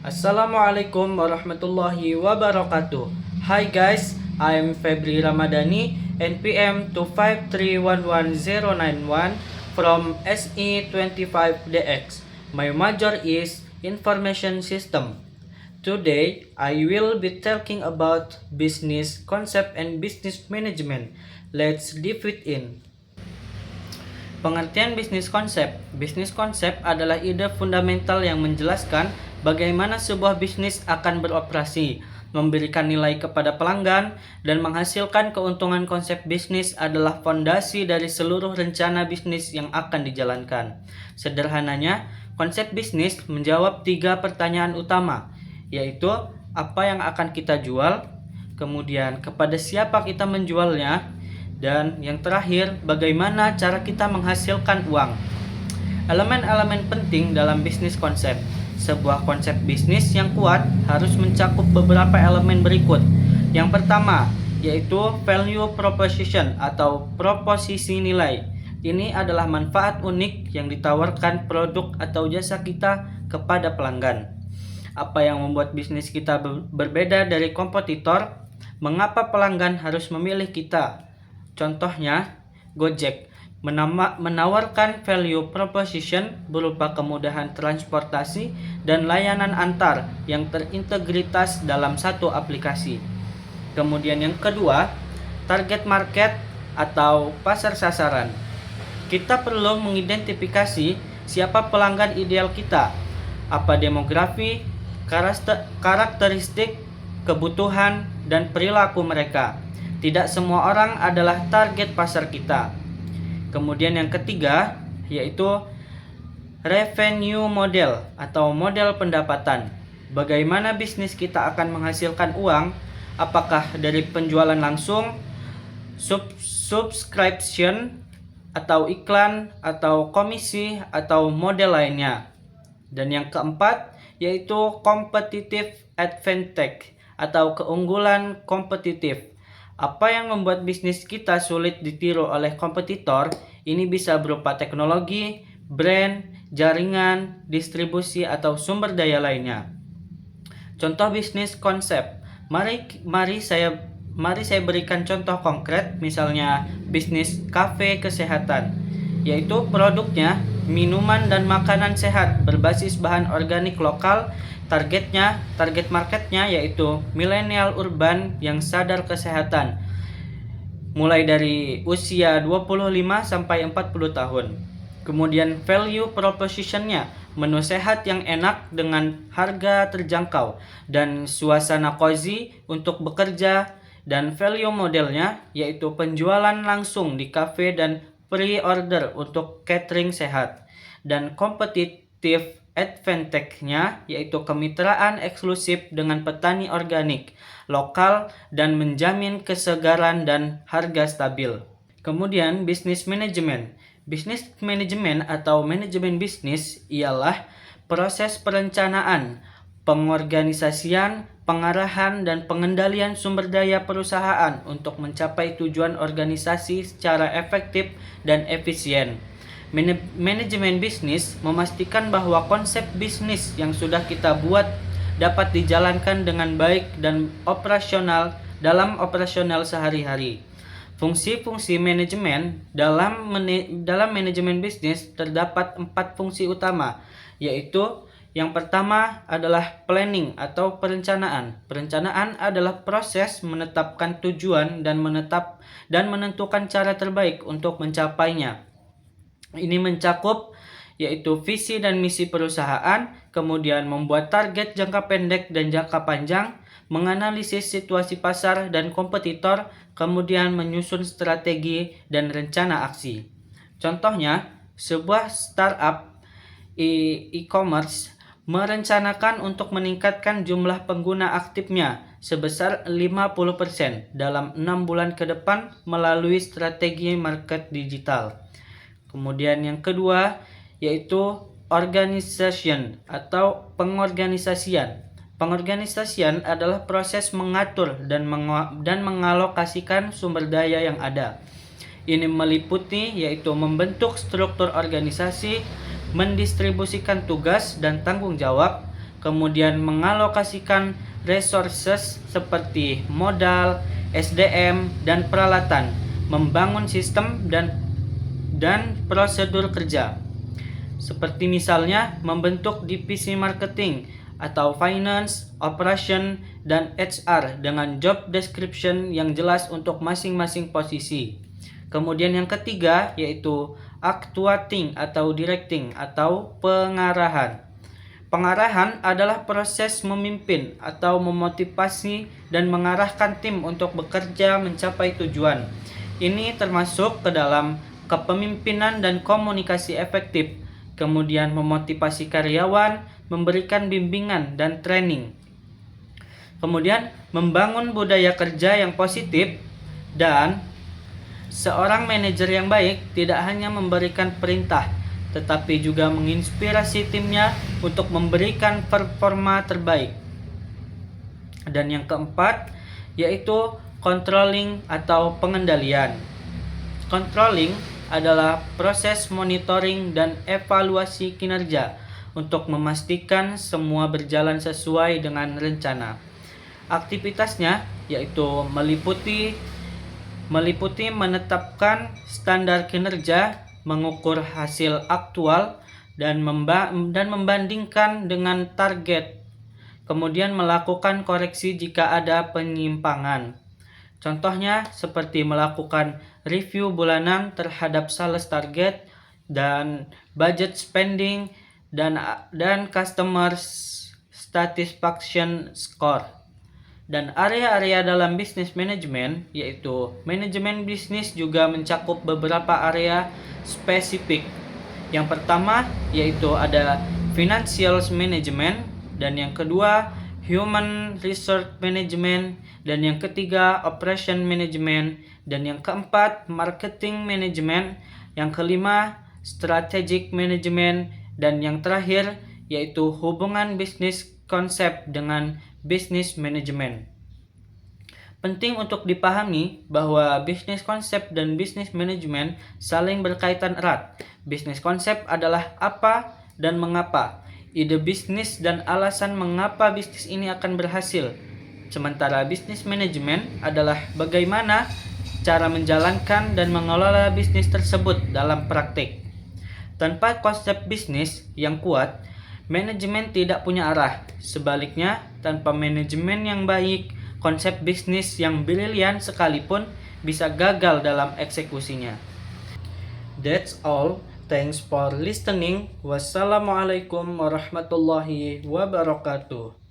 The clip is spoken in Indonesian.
Assalamualaikum warahmatullahi wabarakatuh. Hi guys, I'm Febri Ramadhani, NPM 2531191 from SE25DX. My major is Information System. Today, I will be talking about business concept and business management. Let's dive it in. Pengertian bisnis konsep. Bisnis konsep adalah ide fundamental yang menjelaskan bagaimana sebuah bisnis akan beroperasi, memberikan nilai kepada pelanggan, dan menghasilkan keuntungan. Konsep bisnis adalah fondasi dari seluruh rencana bisnis yang akan dijalankan. Sederhananya, konsep bisnis menjawab 3 pertanyaan utama, yaitu apa yang akan kita jual, kemudian kepada siapa kita menjualnya, dan yang terakhir, bagaimana cara kita menghasilkan uang. Elemen-elemen penting dalam bisnis konsep. Sebuah konsep bisnis yang kuat harus mencakup beberapa elemen berikut. Yang pertama, yaitu value proposition atau proposisi nilai. Ini adalah manfaat unik yang ditawarkan produk atau jasa kita kepada pelanggan. Apa yang membuat bisnis kita berbeda dari kompetitor? Mengapa pelanggan harus memilih kita? Contohnya, Gojek menawarkan value proposition berupa kemudahan transportasi dan layanan antar yang terintegritas dalam satu aplikasi. Kemudian yang kedua, target market atau pasar sasaran. Kita perlu mengidentifikasi siapa pelanggan ideal kita, apa demografi, karakteristik, kebutuhan, dan perilaku mereka. Tidak semua orang adalah target pasar kita. Kemudian yang ketiga, yaitu revenue model atau model pendapatan. Bagaimana bisnis kita akan menghasilkan uang? Apakah dari penjualan langsung, subscription, atau iklan, atau komisi, atau model lainnya? Dan yang keempat, yaitu competitive advantage atau keunggulan kompetitif. Apa yang membuat bisnis kita sulit ditiru oleh kompetitor? Ini bisa berupa teknologi, brand, jaringan, distribusi, atau sumber daya lainnya. Contoh bisnis konsep. Mari saya berikan contoh konkret, misalnya bisnis kafe kesehatan, yaitu produknya minuman dan makanan sehat berbasis bahan organik lokal. Target marketnya yaitu milenial urban yang sadar kesehatan, mulai dari usia 25 sampai 40 tahun. Kemudian value propositionnya, menu sehat yang enak dengan harga terjangkau dan suasana cozy untuk bekerja. Dan value modelnya yaitu penjualan langsung di kafe dan pre-order untuk catering sehat. Dan competitive advantage-nya yaitu kemitraan eksklusif dengan petani organik lokal dan menjamin kesegaran dan harga stabil. Kemudian bisnis manajemen. Bisnis manajemen atau manajemen bisnis ialah proses perencanaan, pengorganisasian, pengarahan, dan pengendalian sumber daya perusahaan untuk mencapai tujuan organisasi secara efektif dan efisien. Manajemen bisnis memastikan bahwa konsep bisnis yang sudah kita buat dapat dijalankan dengan baik dan dalam operasional sehari-hari. Fungsi-fungsi manajemen dalam manajemen bisnis terdapat 4 fungsi utama, yaitu yang pertama adalah planning atau perencanaan. Perencanaan adalah proses menetapkan tujuan dan menentukan cara terbaik untuk mencapainya. Ini mencakup yaitu visi dan misi perusahaan, kemudian membuat target jangka pendek dan jangka panjang, menganalisis situasi pasar dan kompetitor, kemudian menyusun strategi dan rencana aksi. Contohnya, sebuah startup e-commerce merencanakan untuk meningkatkan jumlah pengguna aktifnya sebesar 50% dalam 6 bulan ke depan melalui strategi market digital. Kemudian yang kedua yaitu organization atau pengorganisasian. Pengorganisasian adalah proses mengatur dan mengalokasikan sumber daya yang ada. Ini meliputi yaitu membentuk struktur organisasi, mendistribusikan tugas dan tanggung jawab, kemudian mengalokasikan resources seperti modal, SDM, dan peralatan, membangun sistem dan prosedur kerja. Seperti misalnya membentuk divisi marketing atau finance, operation, dan HR dengan job description yang jelas untuk masing-masing posisi. Kemudian yang ketiga yaitu actuating atau directing atau pengarahan. Pengarahan adalah proses memimpin atau memotivasi dan mengarahkan tim untuk bekerja mencapai tujuan. Ini termasuk ke dalam kepemimpinan dan komunikasi efektif, kemudian memotivasi karyawan, memberikan bimbingan dan training. Kemudian membangun budaya kerja yang positif, dan seorang manajer yang baik tidak hanya memberikan perintah, tetapi juga menginspirasi timnya untuk memberikan performa terbaik. Dan yang keempat yaitu controlling atau pengendalian. Controlling adalah proses monitoring dan evaluasi kinerja untuk memastikan semua berjalan sesuai dengan rencana. Aktivitasnya yaitu meliputi menetapkan standar kinerja, mengukur hasil aktual, dan membandingkan dengan target, kemudian melakukan koreksi jika ada penyimpangan. Contohnya seperti melakukan review bulanan terhadap sales target dan budget spending dan customer satisfaction score. Dan area-area dalam bisnis manajemen yaitu manajemen bisnis juga mencakup beberapa area spesifik. Yang pertama yaitu ada financial management, dan yang kedua human resource management, dan yang ketiga operation management, dan yang keempat marketing management, yang kelima strategic management, dan yang terakhir yaitu hubungan bisnis konsep dengan bisnis manajemen. Penting untuk dipahami bahwa bisnis konsep dan bisnis manajemen saling berkaitan erat. Bisnis konsep adalah apa dan mengapa, ide bisnis dan alasan mengapa bisnis ini akan berhasil. Sementara bisnis manajemen adalah bagaimana cara menjalankan dan mengelola bisnis tersebut dalam praktik. Tanpa konsep bisnis yang kuat, manajemen tidak punya arah. Sebaliknya, tanpa manajemen yang baik, konsep bisnis yang brilian sekalipun bisa gagal dalam eksekusinya. That's all. Thanks for listening. Wassalamualaikum warahmatullahi wabarakatuh.